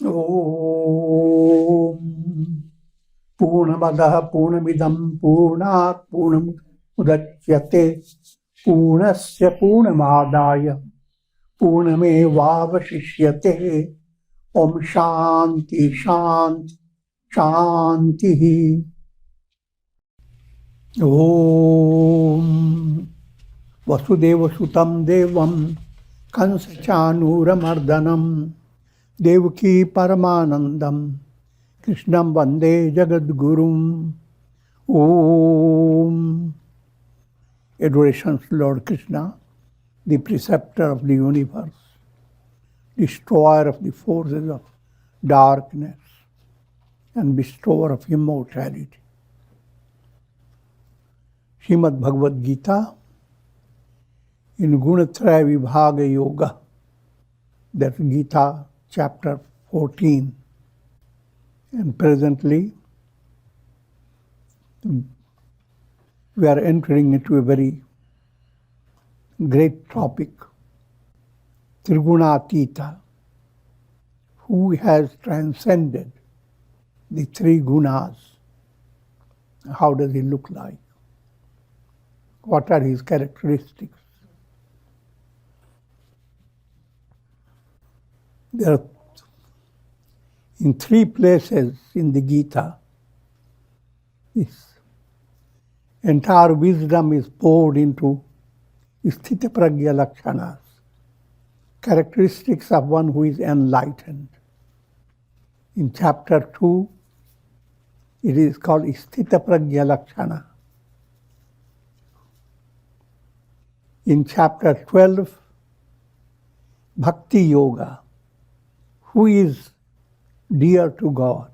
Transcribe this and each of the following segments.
Om Purnamadaha Purnamidam Purnat Purnamudachyate Purnasya Purnamadaya Purnamevavashishyate Om Shanti Shanti Shanti Om Vasudeva Sutam Devam Kansa Chanuramardanam Devaki Paramanandam Krishnam Vande Jagadgurum. Om. Adorations to Lord Krishna, the preceptor of the universe, destroyer of the forces of darkness, and bestower of immortality. Srimad Bhagavad Gita in Gunatraya Vibhaga Yoga, that's Gita Chapter 14. And presently, we are entering into a very great topic, Trigunatita, who has transcended the three gunas. How does he look like? What are his characteristics? There are in three places in the Gita, this entire wisdom is poured into Sthita Pragya Lakshanas, characteristics of one who is enlightened. In chapter 2, it is called Sthita Pragya Lakshana. In chapter 12, Bhakti Yoga, who is dear to God.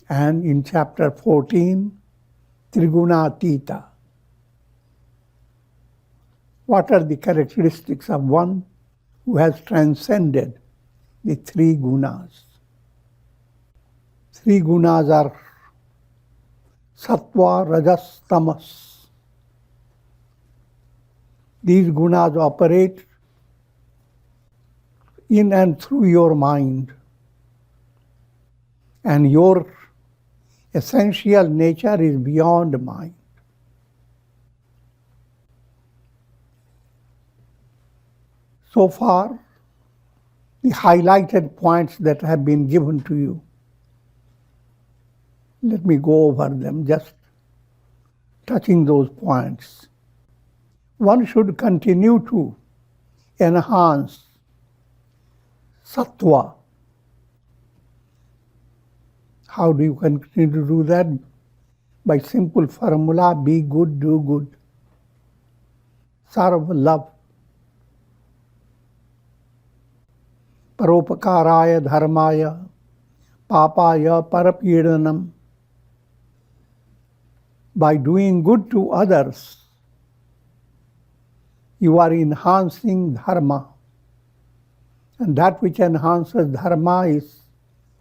And in chapter 14, Trigunatita. What are the characteristics of one who has transcended the three gunas? Three gunas are Sattva, Rajas, Tamas. These gunas operate in and through your mind. And your essential nature is beyond mind. So far, the highlighted points that have been given to you, let me go over them, just touching those points. One should continue to enhance Sattva. How do you continue to do that? By simple formula, be good, do good. Serve, love. Paropakaraya dharmaya, papaya parapidanam. By doing good to others, you are enhancing dharma. And that which enhances dharma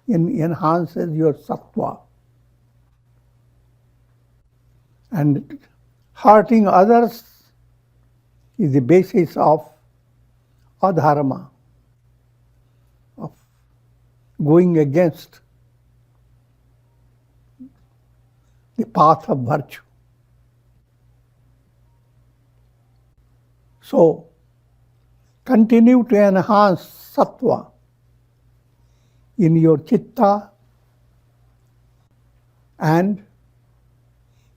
enhances your sattva. And hurting others is the basis of adharma, of going against the path of virtue. So, continue to enhance sattva in your chitta and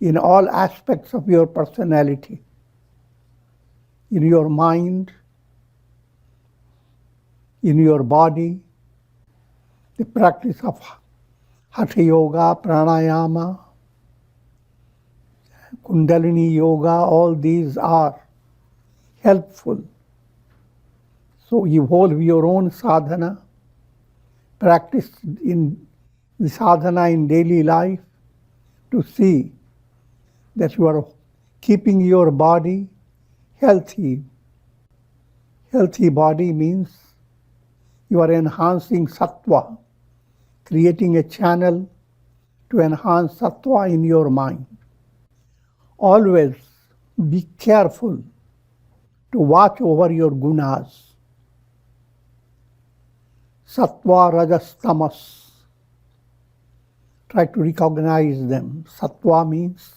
in all aspects of your personality, in your mind, in your body, the practice of Hatha Yoga, Pranayama, Kundalini Yoga, all these are helpful. So evolve your own sadhana, practice in the sadhana in daily life to see that you are keeping your body healthy. Healthy body means you are enhancing sattva, creating a channel to enhance sattva in your mind. Always be careful to watch over your gunas. Sattva, Rajas, Tamas. Try to recognize them. Sattva means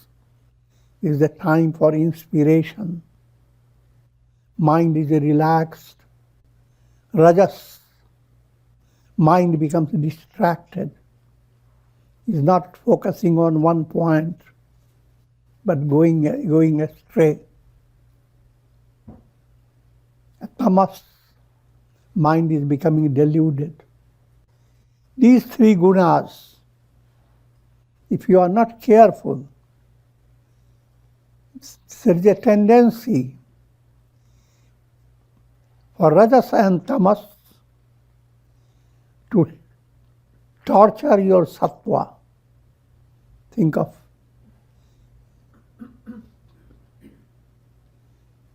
is the time for inspiration. Mind is relaxed. Rajas, mind becomes distracted. Is not focusing on one point, but going astray. Tamas, mind is becoming deluded. These three gunas, if you are not careful, there is a tendency for Rajas and Tamas to torture your sattva. Think of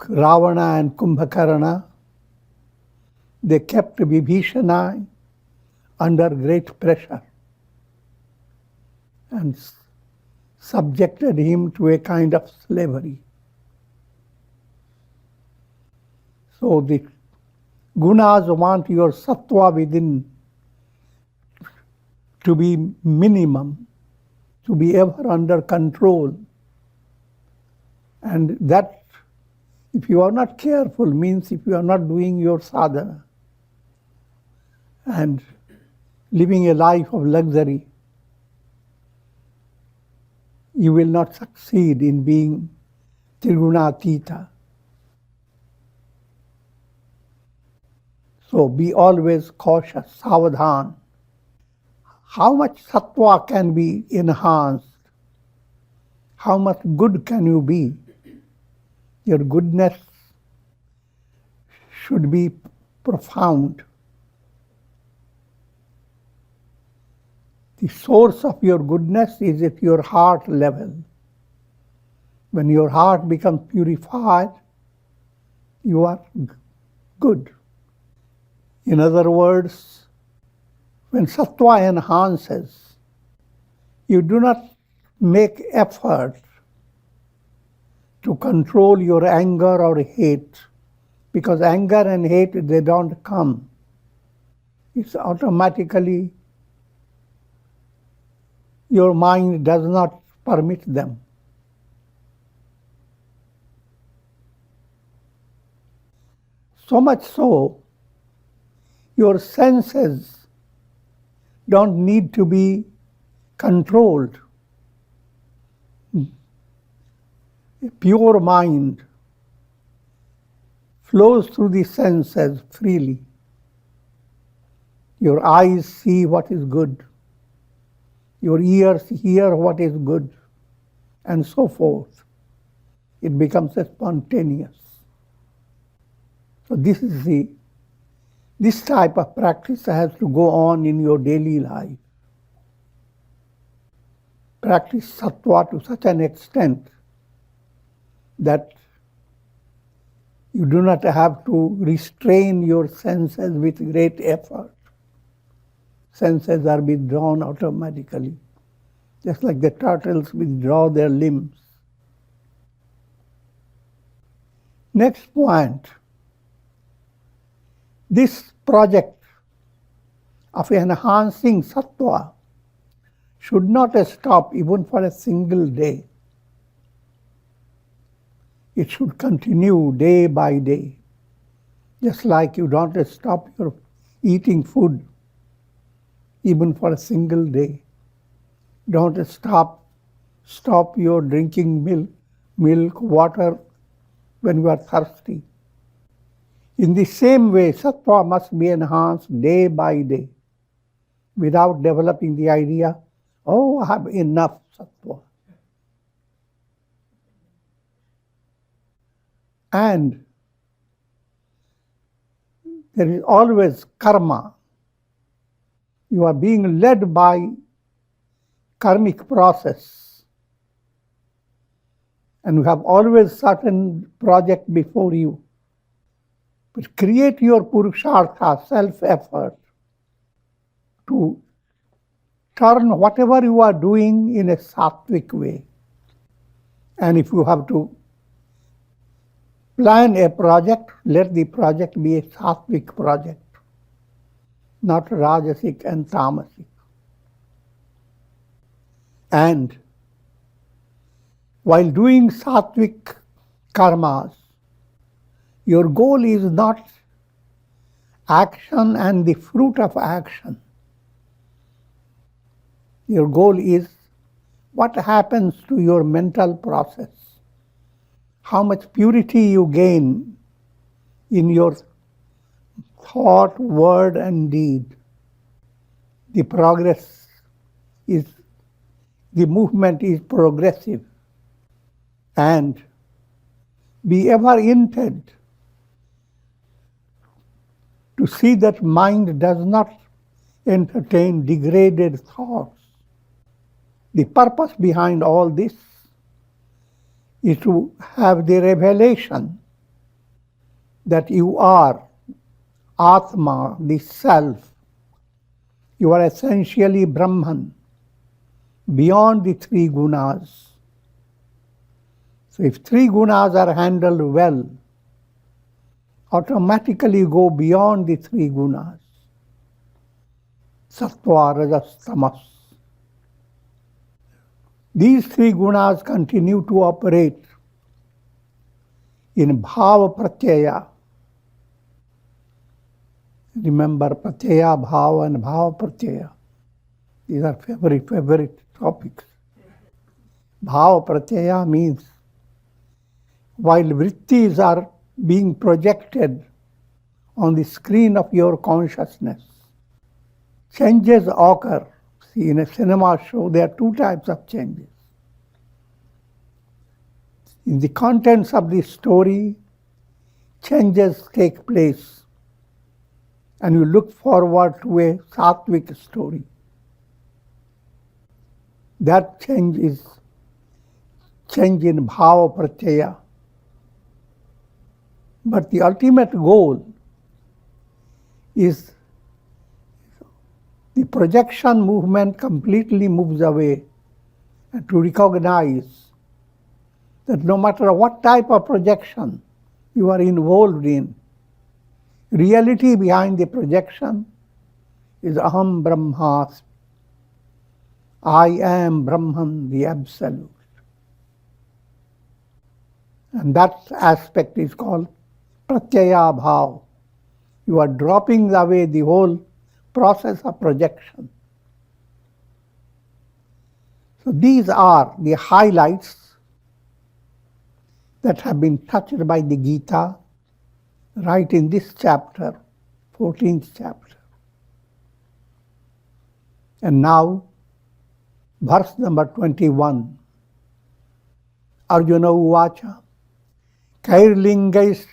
Ravana and Kumbhakarna. They kept Vibhishana under great pressure and subjected him to a kind of slavery. So the gunas want your sattva within to be minimum, to be ever under control. And that, if you are not careful, means if you are not doing your sadhana and living a life of luxury, you will not succeed in being Triguna-tita. So be always cautious, savadhan. How much sattva can be enhanced? How much good can you be? Your goodness should be profound. The source of your goodness is at your heart level. When your heart becomes purified, you are good. In other words, when sattva enhances, you do not make effort to control your anger or hate, because anger and hate, they don't come. It's automatically, your mind does not permit them. So much so, your senses don't need to be controlled. A pure mind flows through the senses freely. Your eyes see what is good. Your ears hear what is good, and so forth. It becomes spontaneous. So this type of practice has to go on in your daily life. Practice sattva to such an extent that you do not have to restrain your senses with great effort. Senses are withdrawn automatically, just like the turtles withdraw their limbs. Next point. This project of enhancing sattva should not stop even for a single day. It should continue day by day. Just like you don't stop your eating food even for a single day. Don't stop your drinking milk, water when you are thirsty. In the same way, sattva must be enhanced day by day without developing the idea, oh, I have enough sattva. And there is always karma. You are being led by karmic process. And you have always certain project before you. But create your purushartha, self-effort, to turn whatever you are doing in a sattvic way. And if you have to plan a project, let the project be a sattvic project. not rajasic and tamasic. And while doing sattvic karmas, your goal is not action and the fruit of action. Your goal is what happens to your mental process, how much purity you gain in your thought, word, and deed. The movement is progressive, and be ever intent to see that mind does not entertain degraded thoughts. The purpose behind all this is to have the revelation that you are Atma, the Self. You are essentially Brahman, beyond the three gunas. So if three gunas are handled well, automatically go beyond the three gunas. Sattva, Rajas, Tamas. These three gunas continue to operate in bhava pratyaya. Remember pratyaya, bhava and bhava pratyaya. These are favorite topics. Bhava pratyaya means while vrittis are being projected on the screen of your consciousness, changes occur. See, in a cinema show, there are two types of changes. In the contents of the story, changes take place, and you look forward to a sattvic story. That change is change in bhava pratyaya. But the ultimate goal is the projection movement completely moves away, and to recognize that no matter what type of projection you are involved in, reality behind the projection is Aham Brahmasmi. I am Brahman, the Absolute. And that aspect is called pratyaya bhav. You are dropping away the whole process of projection. So these are the highlights that have been touched by the Gita right in this chapter, 14th chapter. And now, verse number 21. Arjuna uvacha kairlingais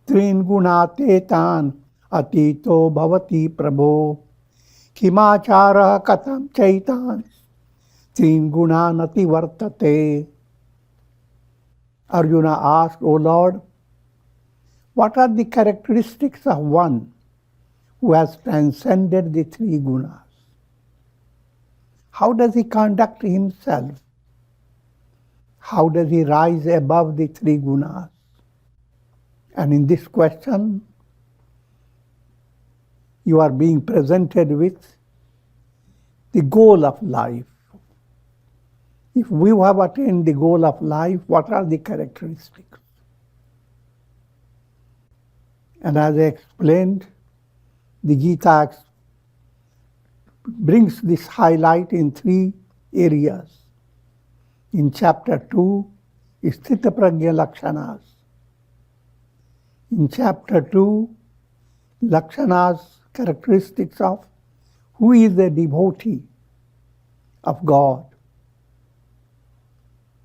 trin gunatetan atito bhavati prabho kimachara katam chaitan trin gunanati vartate. Arjuna asked, O Lord, what are the characteristics of one who has transcended the three gunas? How does he conduct himself? How does he rise above the three gunas? And in this question, you are being presented with the goal of life. If we have attained the goal of life, what are the characteristics? And as I explained, the Gita brings this highlight in three areas. In chapter 2, Sthita Prajna Lakshanas. In chapter 2, Lakshanas, characteristics of who is a devotee of God.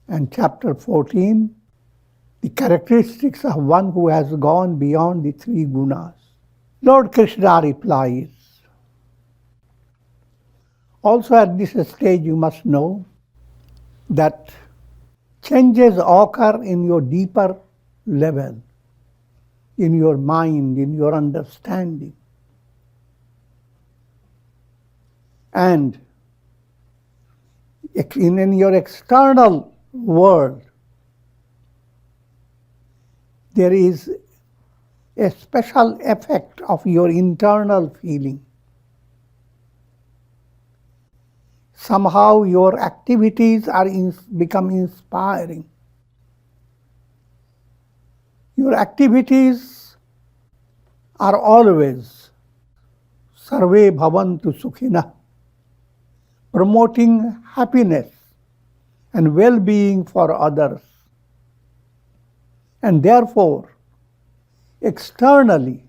And chapter 14, the characteristics of one who has gone beyond the three gunas. Lord Krishna replies, also at this stage you must know that changes occur in your deeper level, in your mind, in your understanding. And in your external world, there is a special effect of your internal feeling. somehow your activities become inspiring. Your activities are always sarve bhavantu sukhina, promoting happiness and well-being for others. And therefore, externally,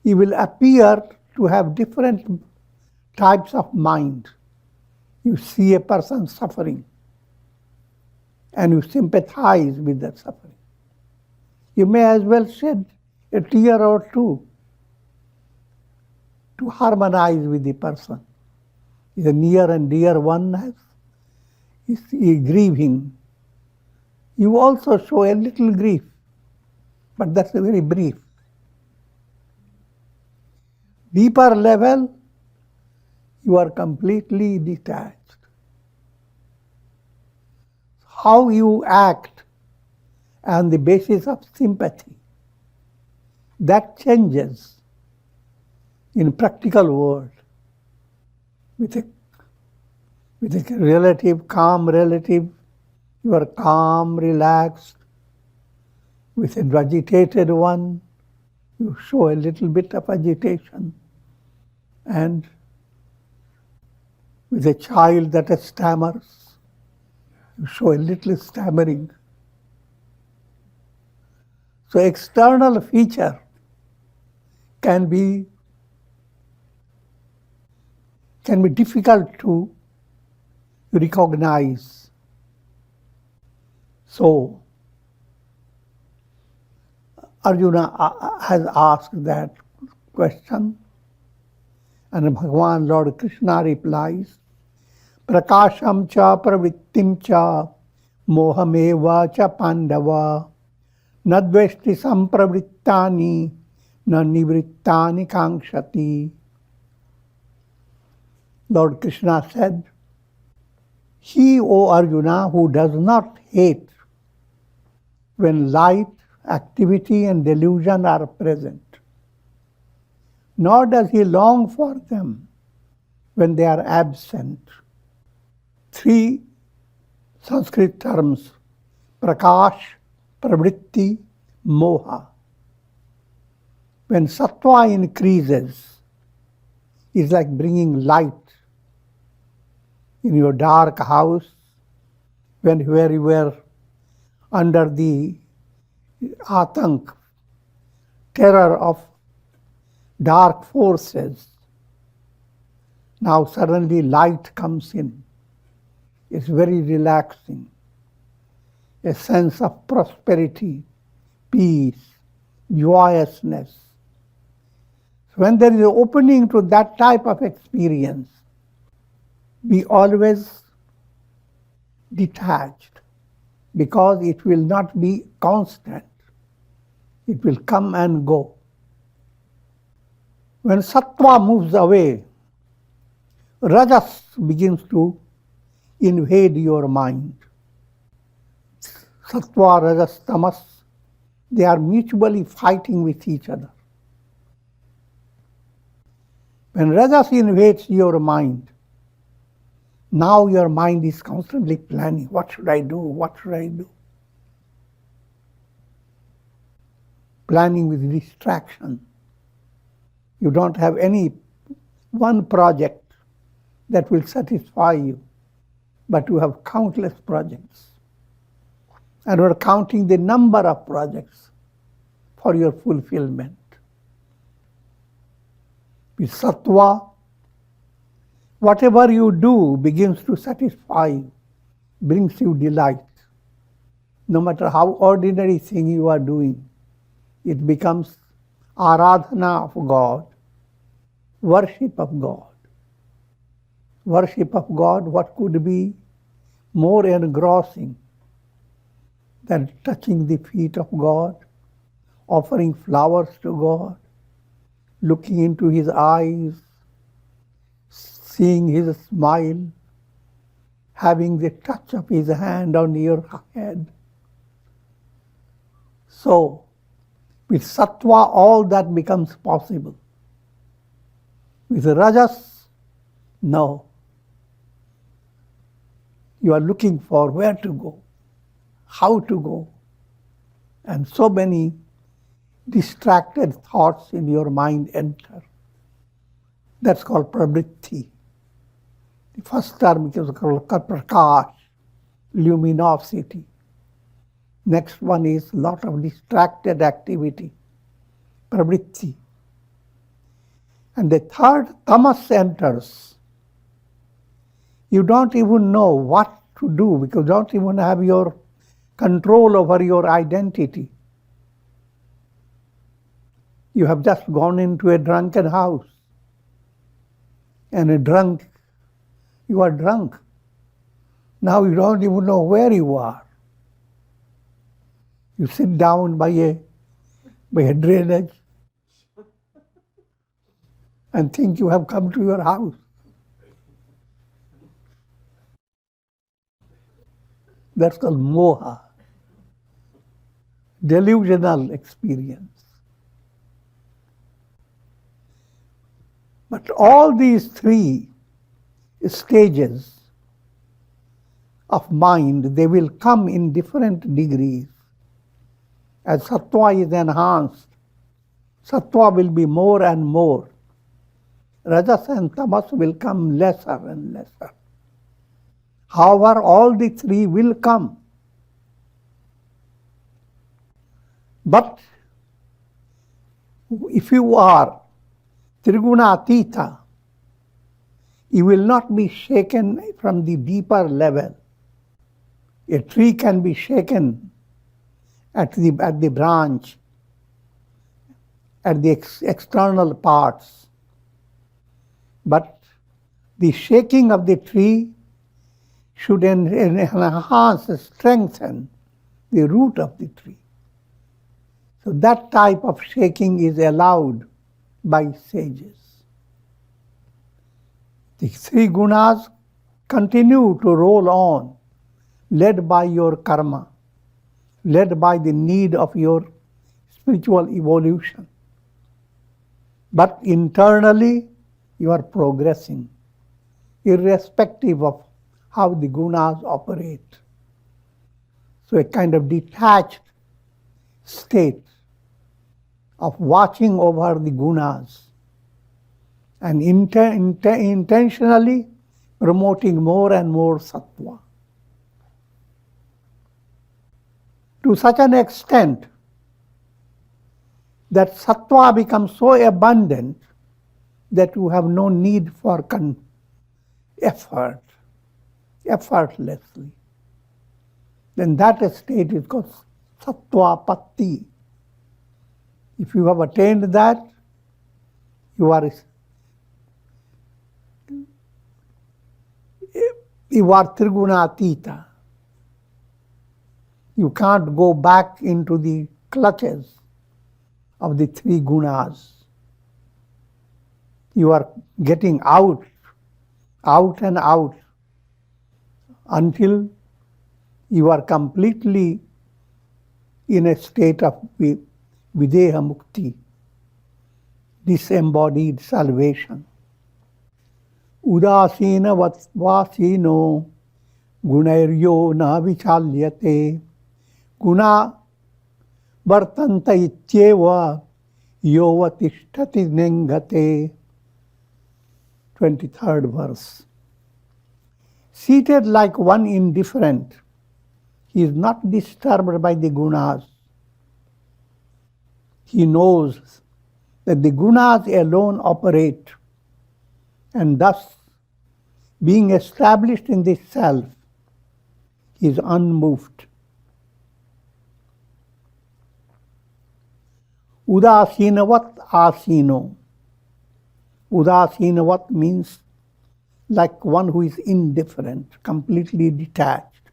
you will appear to have different types of mind. You see a person suffering and you sympathize with that suffering. You may as well shed a tear or two to harmonize with the person. The near and dear one is grieving. You also show a little grief, but that's very brief. Deeper level, you are completely detached. How you act on the basis of sympathy, that changes in practical world. With a relative, calm relative, you are calm, relaxed. With an agitated one, you show a little bit of agitation. And with a child that stammers, you show a little stammering. So external feature can be difficult to recognize. So Arjuna has asked that question, and Bhagavan Lord Krishna replies, Prakasham cha pravrittim cha mohameva cha pandava nadveshti sampravrittani na nivrittani kankshati. Lord Krishna said, he, O Arjuna, who does not hate when light, activity and delusion are present, nor does he long for them when they are absent. Three Sanskrit terms, prakash, pravritti, moha. When sattva increases, it's like bringing light in your dark house, where you were under the atank, terror of dark forces. Now suddenly light comes in. It's very relaxing. A sense of prosperity, peace, joyousness. When there is an opening to that type of experience, be always detached, because it will not be constant. It will come and go. When sattva moves away, rajas begins to invade your mind. Sattva, rajas, tamas, they are mutually fighting with each other. When rajas invades your mind, now your mind is constantly planning, what should I do, what should I do? Planning with distraction. You don't have any one project that will satisfy you, but you have countless projects. And we're counting the number of projects for your fulfillment. With sattva, whatever you do begins to satisfy you, brings you delight. No matter how ordinary thing you are doing, it becomes aradhana of God, worship of God. Worship of God, what could be more engrossing than touching the feet of God, offering flowers to God, looking into His eyes, seeing His smile, having the touch of His hand on your head. So, with sattva, all that becomes possible. With rajas, no. You are looking for where to go, how to go, and so many distracted thoughts in your mind enter. That's called pravritti. The first term is called prakash, luminosity. Next one is lot of distracted activity, pravritti. And the third, tamas, enters. You don't even know what to do because you don't even have your control over your identity. You have just gone into a drunken house. And you are drunk. Now you don't even know where you are. You sit down by a drainage and think you have come to your house. That's called moha, delusional experience. But all these three stages of mind, they will come in different degrees. As sattva is enhanced, sattva will be more and more. Rajas and tamas will come lesser and lesser. However, all the three will come. But if you are Triguna Atita, you will not be shaken from the deeper level. A tree can be shaken at the branch, at the external parts. But the shaking of the tree should enhance, strengthen the root of the tree. So that type of shaking is allowed by sages. The three gunas continue to roll on, led by your karma, led by the need of your spiritual evolution. But internally, you are progressing, irrespective of how the gunas operate. So a kind of detached state of watching over the gunas and intentionally promoting more and more sattva. To such an extent that sattva becomes so abundant that you have no need for effortlessly. Then that state is called Sattvapatti. If you have attained that, you are Trigunatita. You can't go back into the clutches of the three gunas. You are getting out and out until you are completely in a state of videha mukti, disembodied salvation. Udasina vasino gunairyo na vichalyate guna vartanta ityeva yovatishtati nengate. 23rd verse. Seated like one indifferent, he is not disturbed by the gunas. He knows that the gunas alone operate, and thus, being established in the self, he is unmoved. Udasinavat asino. Udasinavat means like one who is indifferent, completely detached.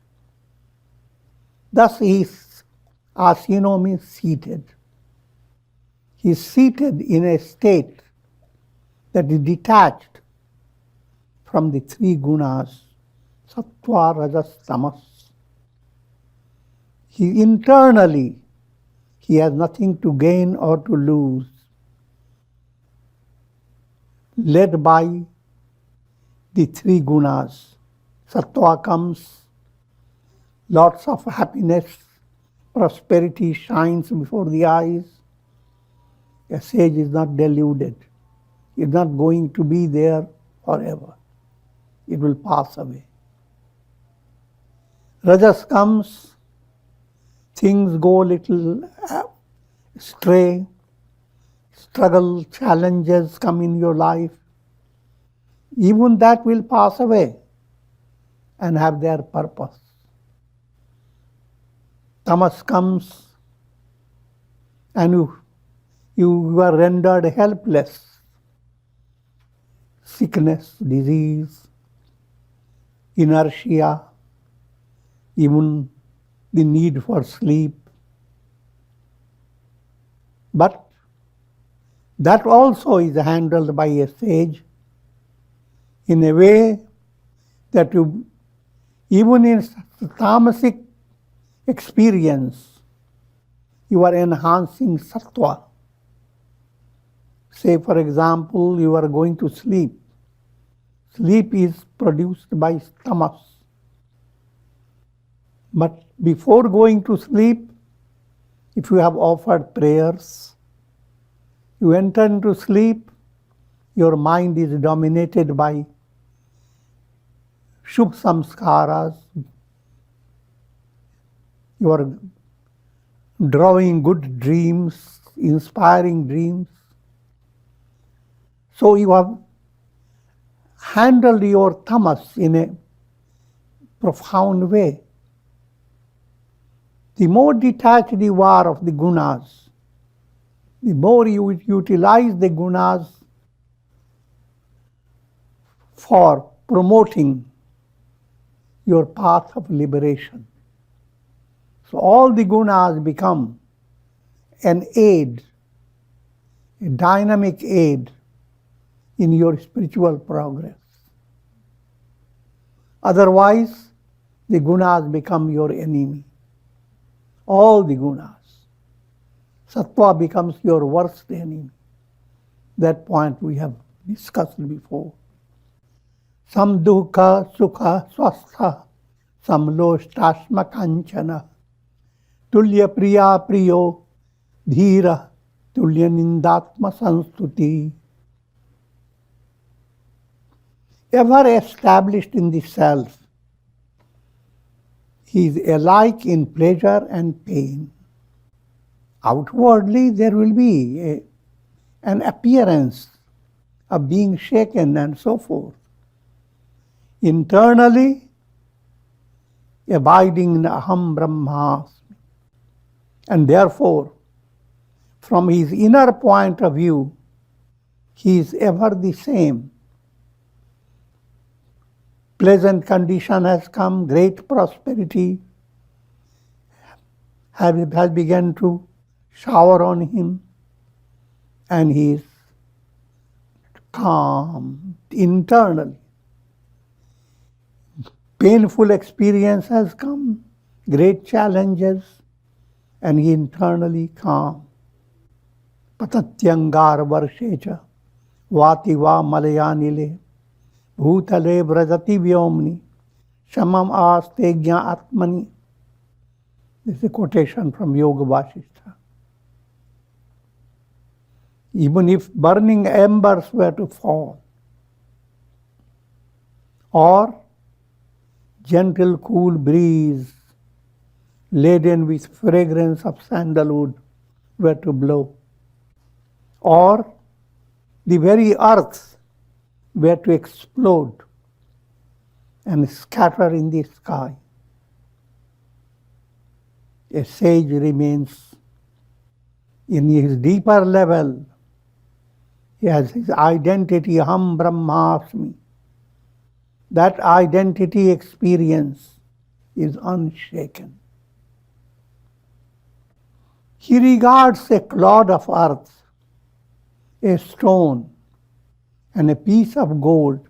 Thus asino means seated. He is seated in a state that is detached from the three gunas, sattva, rajas, tamas. Internally, he has nothing to gain or to lose, led by the three gunas, Sattva comes, lots of happiness, prosperity shines before the eyes. A sage is not deluded. It's not going to be there forever. It will pass away. Rajas comes, things go a little astray, struggle, challenges come in your life. Even that will pass away and have their purpose. Tamas comes and you are rendered helpless. Sickness, disease, inertia, even the need for sleep. But that also is handled by a sage in a way that you, even in tamasic experience, you are enhancing sattva. Say, for example, you are going to sleep. Sleep is produced by tamas. But before going to sleep, if you have offered prayers, you enter into sleep, your mind is dominated by shubh samskaras. You are drawing good dreams, inspiring dreams. So you have handled your tamas in a profound way. The more detached you are of the gunas, the more you utilize the gunas for promoting your path of liberation. So all the gunas become an aid, a dynamic aid in your spiritual progress. Otherwise, the gunas become your enemy. All the gunas. Sattva becomes your worst enemy. That point we have discussed before. Sam dukkha sukha swastha, sam loshtashma kanchana, tulya priya priyo, dhira, tulya nindatma sanstuti. Ever established in the self, he is alike in pleasure and pain. Outwardly, there will be an appearance of being shaken and so forth. Internally, abiding in Aham Brahmasmi. And therefore, from his inner point of view, he is ever the same. Pleasant condition has come, great prosperity has begun to shower on him, and he is calm internally. Painful experience has come, great challenges, and he internally calm. Patatyangar varshecha vati va malayanile bhutale brajati vyomni shamam astegya atmani. This is a quotation from Yoga Vasishtha. Even if burning embers were to fall, or gentle cool breeze laden with fragrance of sandalwood were to blow, or the very earth were to explode and scatter in the sky, a sage remains in his deeper level. He has his identity, Aham Brahmasmi. That identity experience is unshaken. He regards a clod of earth, a stone, and a piece of gold,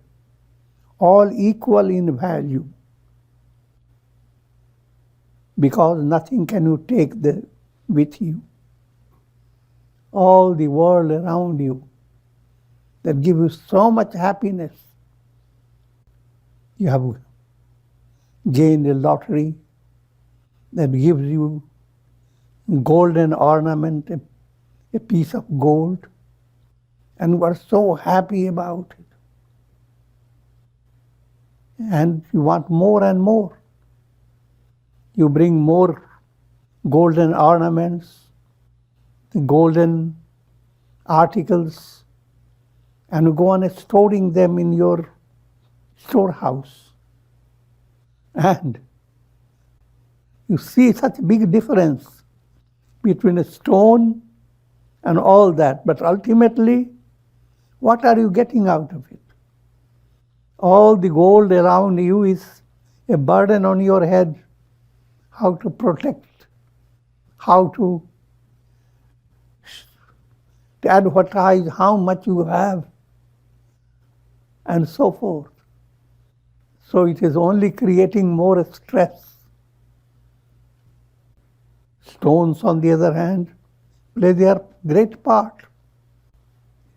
all equal in value, because nothing can you take with you. All the world around you that give you so much happiness, you have gain a lottery that gives you golden ornament, a piece of gold, and you are so happy about it. And you want more and more. You bring more golden ornaments, the golden articles, and you go on storing them in your storehouse. And you see such a big difference between a stone and all that. But ultimately, what are you getting out of it? All the gold around you is a burden on your head. How to protect, how to advertise how much you have, and so forth. So it is only creating more stress. Stones, on the other hand, play their great part.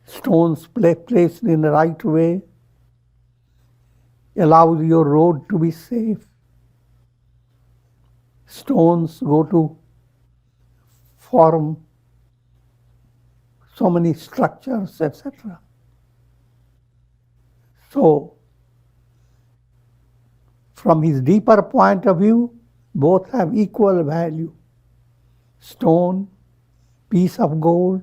Stones placed in the right way allows your road to be safe. Stones go to form so many structures, etc. So, from his deeper point of view, both have equal value. Stone, piece of gold,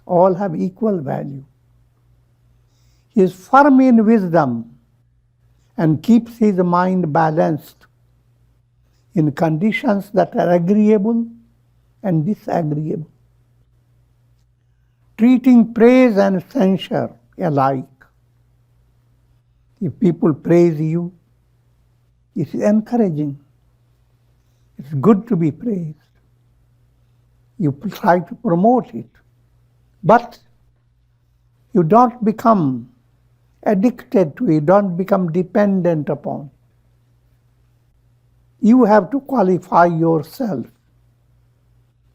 all have equal value. He is firm in wisdom and keeps his mind balanced in conditions that are agreeable and disagreeable, treating praise and censure alike. If people praise you, it is encouraging. It's good to be praised. You try to promote it. But you don't become addicted to it, don't become dependent upon it. You have to qualify yourself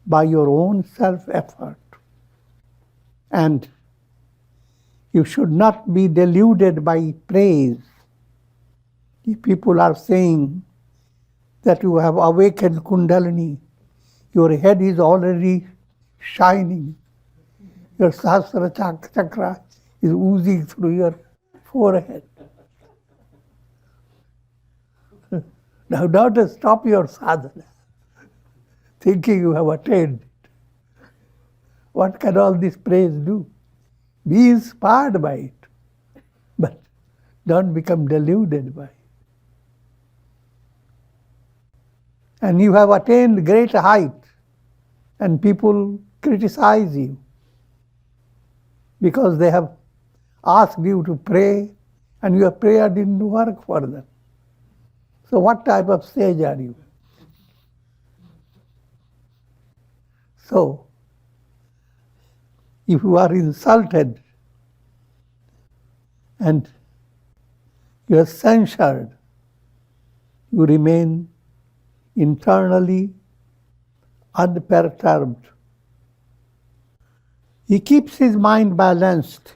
by your own self-effort. And you should not be deluded by praise. If people are saying that you have awakened Kundalini, your head is already shining, your Sahasrara chakra is oozing through your forehead. Now don't stop your sadhana, thinking you have attained it. What can all this praise do? Be inspired by it, but don't become deluded by it. And you have attained great height, and people criticize you because they have asked you to pray, and your prayer didn't work for them. So what type of sage are you? So, if you are insulted and you are censured, you remain internally unperturbed. He keeps his mind balanced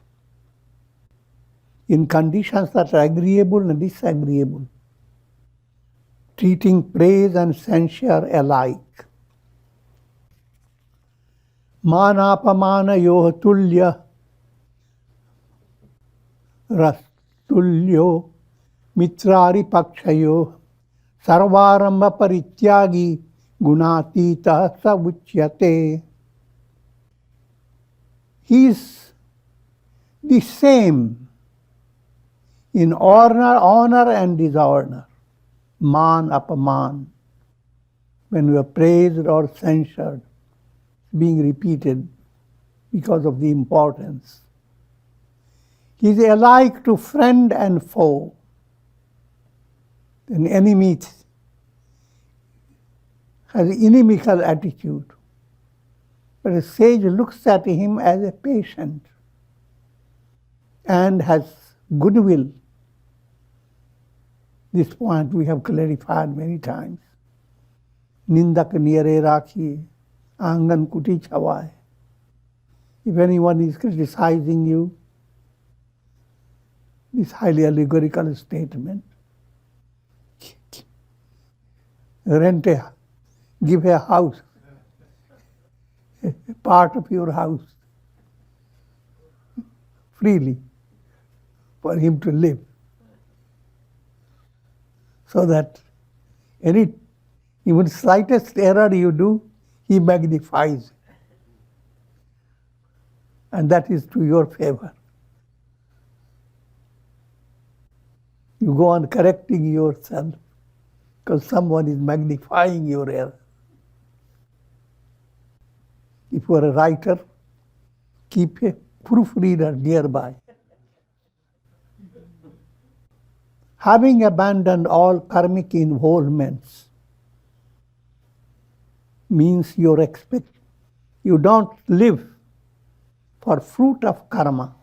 in conditions that are agreeable and disagreeable, treating praise and censure alike. Manapamana yoha tulya rastulyo mitrari pakshayo sarvaramba parityagi gunatita sa uchyate. He is the same in honor and dishonor. Man apaman. When we are praised or censured, being repeated because of the importance. He is alike to friend and foe. An enemy has an inimical attitude, but a sage looks at him as a patient and has goodwill. This point we have clarified many times. Nindak niyare rakhiye, angan kuti chhawaye. If anyone is criticizing you, this highly allegorical statement, give a house, a part of your house freely for him to live, so that any even slightest error you do, he magnifies, and that is to your favor. You go on correcting yourself because someone is magnifying your error. If you are a writer, keep a proofreader nearby. Having abandoned all karmic involvements means you don't live for fruit of karma.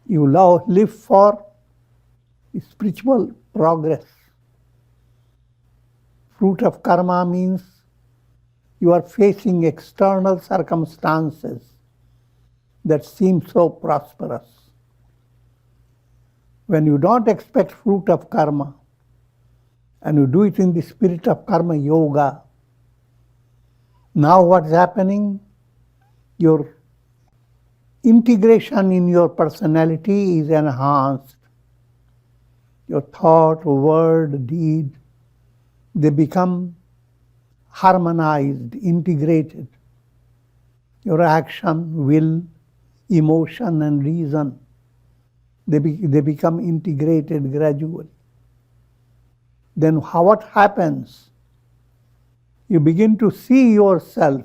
You live for spiritual progress. Fruit of karma means you are facing external circumstances that seem so prosperous. When you don't expect fruit of karma, and you do it in the spirit of karma yoga, now what's happening? Your integration in your personality is enhanced. Your thought, word, deed, they become harmonized, integrated. Your action, will, emotion, and reason, they become integrated gradually. Then what happens? You begin to see yourself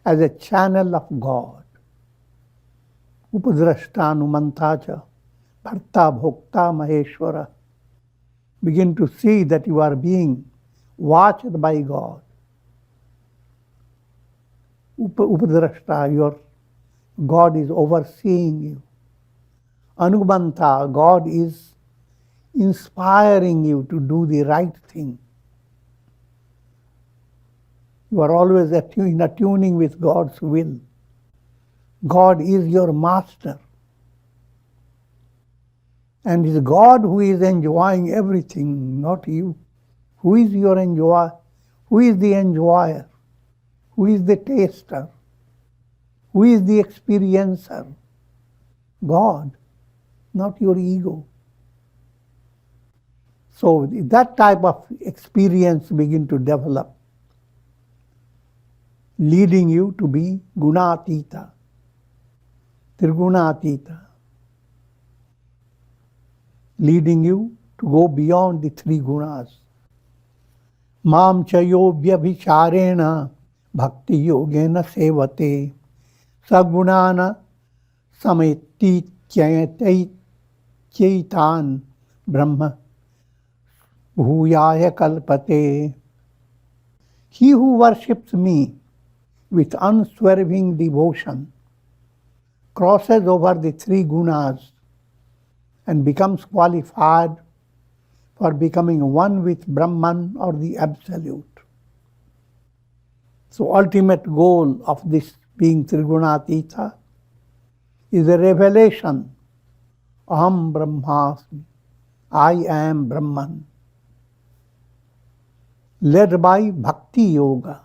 as a channel of God. Upadrashtanumantacha, bharta bhokta maheshwara. Begin to see that you are being watched by God. Upadrashta, your God is overseeing you. Anubanta, God is inspiring you to do the right thing. You are always in attuning with God's will. God is your master. And it's God who is enjoying everything, not you. Who is your enjoyer? Who is the enjoyer? Who is the taster? Who is the experiencer? God, not your ego. So that type of experience begin to develop, leading you to be gunatita, trigunaatita, leading you to go beyond the three gunas. Mam chayo vyabhicharena bhakti yogena sevate sagunana sameti chaitan brahma bhuyaya kalpate. He who worships me with unswerving devotion crosses over the three gunas and becomes qualified for becoming one with Brahman or the Absolute. So ultimate goal of this being Trigunatita is a revelation. Aham Brahmasmi, I am Brahman. Led by Bhakti Yoga.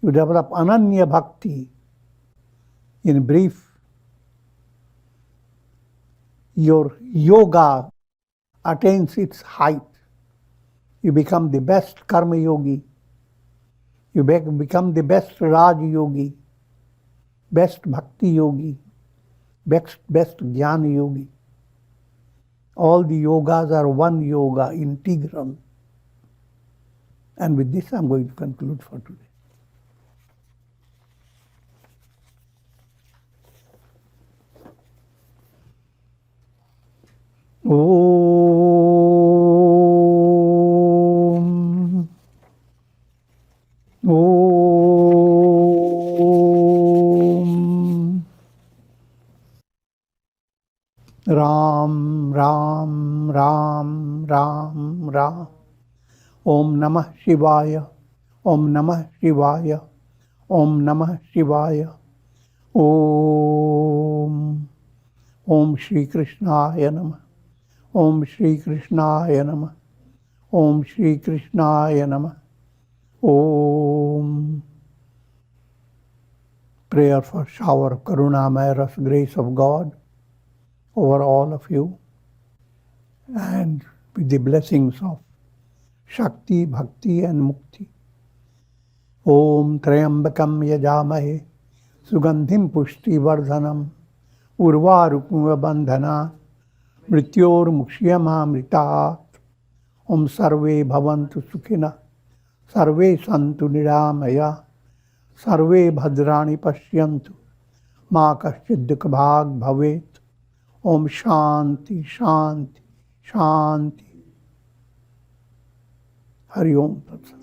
You develop Ananya Bhakti. In brief, your yoga attains its height. You become the best karma yogi. You become the best Raj yogi, best bhakti yogi, best jnana yogi. All the yogas are one yoga, integral. And with this, I'm going to conclude for today. Om. Om. Ram, Ram, Ram, Ram, Ram. Om Namah Shivaya. Om Namah Shivaya. Om Namah Shivaya. Om. Om Shri Krishnaya Namah. Om Shri Krishnaya Namah. Om Shri Krishnaya Namah. Om. Prayer for shower of Karunamaya Ras, grace of God over all of you, and with the blessings of Shakti, Bhakti and Mukti. Om Trayambakam Yajamahe Sugandhim Pushti Vardhanam Urvarukuma Bandhana Mrityor Mukshiyamamritat. Om Sarve Bhavantu Sukhina Sarve Santu Niramaya Sarve Bhadrani Pashyantu Ma Kaschid Dukha Bhag Bhavet. Om Shanti Shanti Shanti. Hari Om Tat Sat.